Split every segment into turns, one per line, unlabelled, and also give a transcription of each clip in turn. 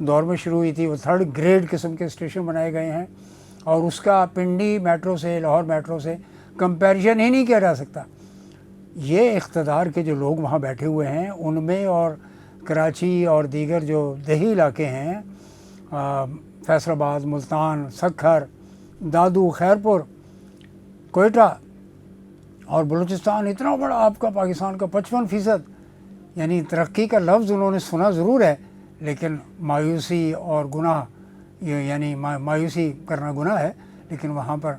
دور میں شروع ہوئی تھی وہ 3rd گریڈ قسم کے اسٹیشن بنائے گئے ہیں، اور اس کا پنڈی میٹرو سے، لاہور میٹرو سے کمپیریزن ہی نہیں کیا جا سکتا۔ یہ اقتدار کے جو لوگ وہاں بیٹھے ہوئے ہیں ان میں، اور کراچی اور دیگر جو دیہی علاقے ہیں، فیصل آباد، ملتان، سکھر، دادو، خیرپور، کوئٹہ اور بلوچستان، اتنا بڑا آپ کا پاکستان کا 55%، یعنی ترقی کا لفظ انہوں نے سنا ضرور ہے لیکن مایوسی اور گناہ، یعنی مایوسی کرنا گناہ ہے، لیکن وہاں پر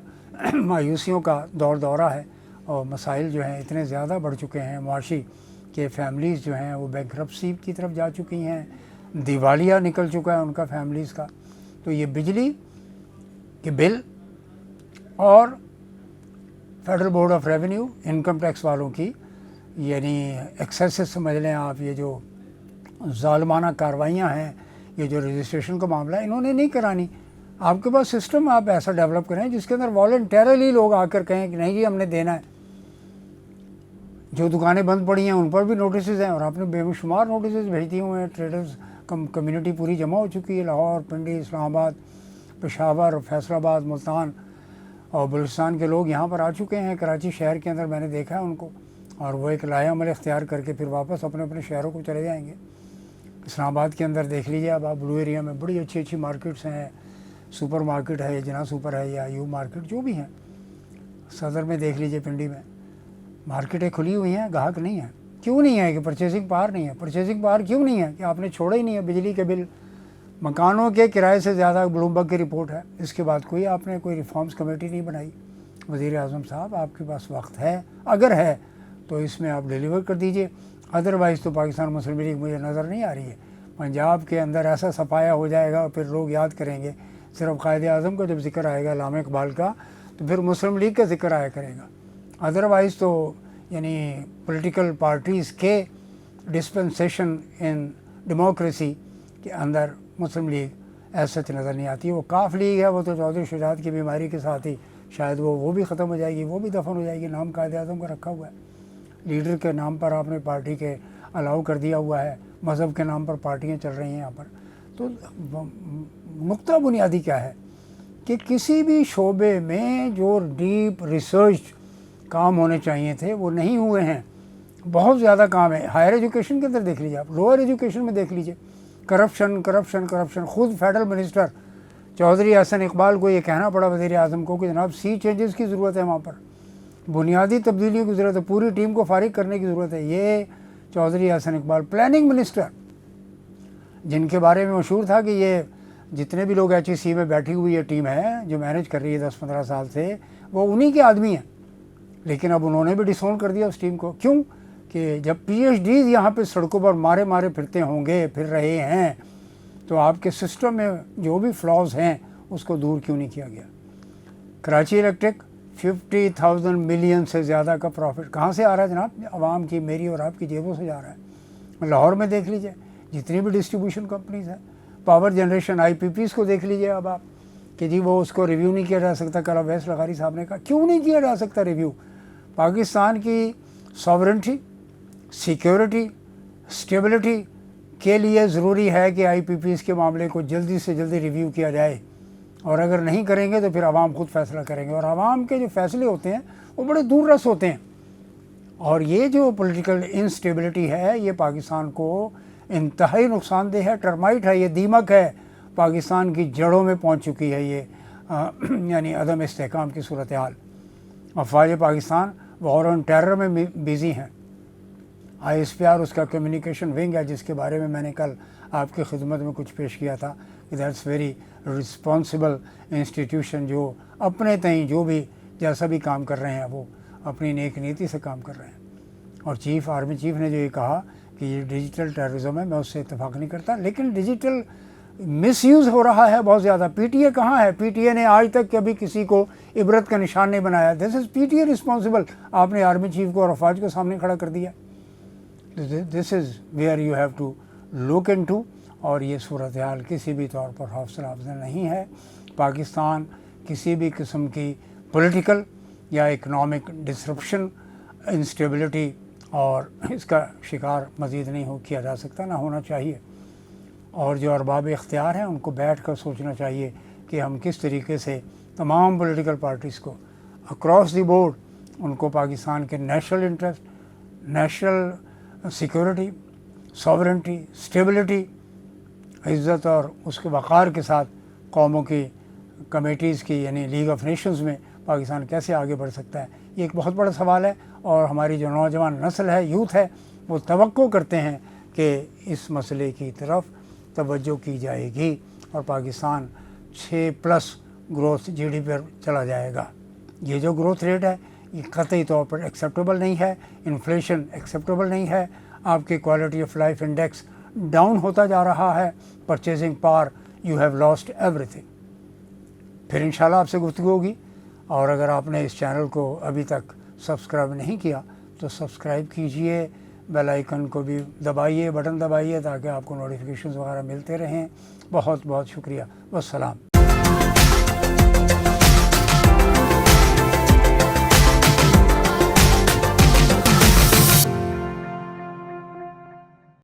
مایوسیوں کا دورہ ہے، اور مسائل جو ہیں اتنے زیادہ بڑھ چکے ہیں معاشی کہ فیملیز جو ہیں وہ بینکرپسی کی طرف جا چکی ہیں، دیوالیہ نکل چکا ہے ان کا فیملیز کا۔ تو یہ بجلی کے بل اور federal board of revenue, income tax والوں کی یعنی ایکسیسز سمجھ لیں آپ، یہ جو ظالمانہ کارروائیاں ہیں، یہ جو رجسٹریشن کا معاملہ ہے، انہوں نے نہیں کرانی۔ آپ کے پاس سسٹم آپ ایسا ڈیولپ کریں جس کے اندر والنٹیرلی لوگ آ کر کہیں کہ نہیں جی ہم نے دینا ہے۔ جو دکانیں بند پڑی ہیں ان پر بھی نوٹسز ہیں، اور آپ نے بے شمار نوٹسز بھیج دیے ہوئے ہیں، ٹریڈرز کمیونٹی پوری جمع ہو چکی ہے، لاہور، پنڈی، اسلام آباد، پشاور، فیصل آباد، ملتان اور بلوچستان کے لوگ یہاں پر آ چکے ہیں۔ کراچی شہر کے اندر میں نے دیکھا ہے ان کو، اور وہ ایک لائحہ عمل اختیار کر کے پھر واپس اپنے اپنے شہروں کو چلے جائیں گے۔ اسلام آباد کے اندر دیکھ لیجیے اب آپ، بلو ایریا میں بڑی اچھی اچھی مارکیٹس ہیں، سپر مارکیٹ ہے، جنا سپر ہے یا یو مارکیٹ جو بھی ہیں۔ صدر میں دیکھ لیجیے، پنڈی میں مارکیٹیں کھلی ہوئی ہیں، گاہک نہیں ہیں۔ کیوں نہیں ہے؟ کہ پرچیزنگ پاور نہیں ہے۔ پرچیزنگ پاور کیوں نہیں ہے؟ کہ آپ نے چھوڑا ہی نہیں ہے۔ بجلی کے بل، مکانوں کے کرائے سے زیادہ بلومبرگ کی رپورٹ ہے۔ اس کے بعد کوئی آپ نے کوئی ریفارمز کمیٹی نہیں بنائی۔ وزیر اعظم صاحب آپ کے پاس وقت ہے، اگر ہے تو اس میں آپ ڈیلیور کر دیجئے، ادروائز تو پاکستان مسلم لیگ مجھے نظر نہیں آ رہی ہے۔ پنجاب کے اندر ایسا صفایا ہو جائے گا، پھر لوگ یاد کریں گے، صرف قائد اعظم کا جب ذکر آئے گا، علامہ اقبال کا، تو پھر مسلم لیگ کا ذکر آیا کرے گا۔ ادروائز تو یعنی پولیٹیکل پارٹیز کے ڈسپنسیشن ان ڈیموکریسی کے اندر مسلم لیگ ایسا نظر نہیں آتی۔ وہ کاف لیگ ہے، وہ تو چودھری شجاعت کی بیماری کے ساتھ ہی شاید وہ بھی ختم ہو جائے گی، وہ بھی دفن ہو جائے گی۔ نام قائد اعظم کا رکھا ہوا ہے، لیڈر کے نام پر آپ نے پارٹی کے الاؤ کر دیا ہوا ہے، مذہب کے نام پر پارٹیاں چل رہی ہیں یہاں پر۔ تو نقطہ بنیادی کیا ہے کہ کسی بھی شعبے میں جو ڈیپ ریسرچ کام ہونے چاہیے تھے وہ نہیں ہوئے ہیں۔ بہت زیادہ کام ہے۔ ہائر ایجوکیشن کے اندر دیکھ لیجیے آپ، لوئر ایجوکیشن میں دیکھ لیجیے، کرپشن۔ خود فیڈرل منسٹر چودھری احسن اقبال کو یہ کہنا پڑا وزیر اعظم کو کہ جناب سی چینجز کی ضرورت ہے، وہاں پر بنیادی تبدیلیوں کی ضرورت ہے، پوری ٹیم کو فارغ کرنے کی ضرورت ہے۔ یہ چودھری احسن اقبال پلاننگ منسٹر، جن کے بارے میں مشہور تھا کہ یہ جتنے بھی لوگ HEC میں بیٹھی ہوئی یہ ٹیم ہے جو مینیج کر رہی ہے 10-15 سال سے، وہ انہی کے آدمی ہیں، لیکن اب انہوں نے بھی ڈسون کر دیا اس ٹیم کو۔ کیوں؟ کہ جب PhDs یہاں پہ سڑکوں پر مارے پھرتے ہوں گے، پھر رہے ہیں، تو آپ کے سسٹم میں جو بھی فلاز ہیں اس کو دور کیوں نہیں کیا گیا؟ کراچی الیکٹرک 50,000 ملین سے زیادہ کا پروفٹ کہاں سے آ رہا ہے جناب؟ عوام کی، میری اور آپ کی جیبوں سے جا رہا ہے۔ لاہور میں دیکھ لیجئے جتنی بھی ڈسٹریبیوشن کمپنیز ہیں، پاور جنریشن IPPs کو دیکھ لیجئے اب آپ کہ جی وہ اس کو ریویو نہیں کیا جا سکتا۔ کل اویس لغاری صاحب نے کہا کیوں نہیں کیا جا سکتا ریویو؟ پاکستان کی ساورنٹی، سیکیورٹی، اسٹیبلٹی کے لیے ضروری ہے کہ IPPs کے معاملے کو جلدی سے جلدی ریویو کیا جائے، اور اگر نہیں کریں گے تو پھر عوام خود فیصلہ کریں گے، اور عوام کے جو فیصلے ہوتے ہیں وہ بڑے دور رس ہوتے ہیں۔ اور یہ جو پولیٹیکل انسٹیبلٹی ہے یہ پاکستان کو انتہائی نقصان دہ ہے، ٹرمائٹ ہے، یہ دیمک ہے، پاکستان کی جڑوں میں پہنچ چکی ہے یہ یعنی عدم استحکام کی صورتحال۔ افواج پاکستان وار آن ٹیرر میں بیزی ہیں۔ ISPR اس کا کمیونیکیشن ونگ ہے، جس کے بارے میں میں نے کل آپ کی خدمت میں کچھ پیش کیا تھا کہ دیٹس ویری رسپانسبل انسٹیٹیوشن، جو اپنے تئیں جو بھی جیسا بھی کام کر رہے ہیں وہ اپنی نیک نیتی سے کام کر رہے ہیں۔ اور آرمی چیف نے جو یہ کہا کہ یہ ڈیجیٹل ٹیررزم ہے، میں اس سے اتفاق نہیں کرتا، لیکن ڈیجیٹل مس یوز ہو رہا ہے بہت زیادہ۔ PTA کہاں ہے؟ PTA نے آج تک کبھی کسی کو عبرت کا نشان نہیں بنایا۔ دس از PTA رسپانسبل۔ آپ نے آرمی چیف کو اور افواج کو سامنے کھڑا کر دیا۔ This is where you have to look into, اور یہ صورتحال کسی بھی طور پر حوصلہ افزا نہیں ہے۔ پاکستان کسی بھی قسم کی پولیٹیکل یا اکنامک ڈسرپشن، انسٹیبلٹی اور اس کا شکار مزید نہیں کیا جا سکتا، نہ ہونا چاہیے۔ اور جو ارباب اختیار ہیں ان کو بیٹھ کر سوچنا چاہیے کہ ہم کس طریقے سے تمام پولیٹیکل پارٹیز کو اکراس دی بورڈ ان کو پاکستان کے national interest, national security, sovereignty, stability, عزت اور اس کے وقار کے ساتھ قوموں کی کمیٹیز کی یعنی لیگ آف نیشنز میں پاکستان کیسے آگے بڑھ سکتا ہے، یہ ایک بہت بڑا سوال ہے. اور ہماری جو نوجوان نسل ہے، یوتھ ہے، وہ توقع کرتے ہیں کہ اس مسئلے کی طرف توجہ کی جائے گی اور Pakistan 6+ growth G D P پر چلا جائے گا. یہ جو گروتھ ریٹ ہے یہ قطعی طور پر ایکسیپٹیبل نہیں ہے. انفلیشن ایکسیپٹیبل نہیں ہے. آپ کی quality of life index down ہوتا جا رہا ہے. Purchasing power you have lost every thing. پھر انشاءاللہ آپ سے گفتگو ہوگی. اور اگر آپ نے اس چینل کو ابھی تک سبسکرائب نہیں کیا تو سبسکرائب کیجئے، بیل آئیکن کو بھی دبائیے، بٹن دبائیے تاکہ آپ کو نوٹیفیکیشنز وغیرہ ملتے رہیں. بہت بہت شکریہ. والسلام.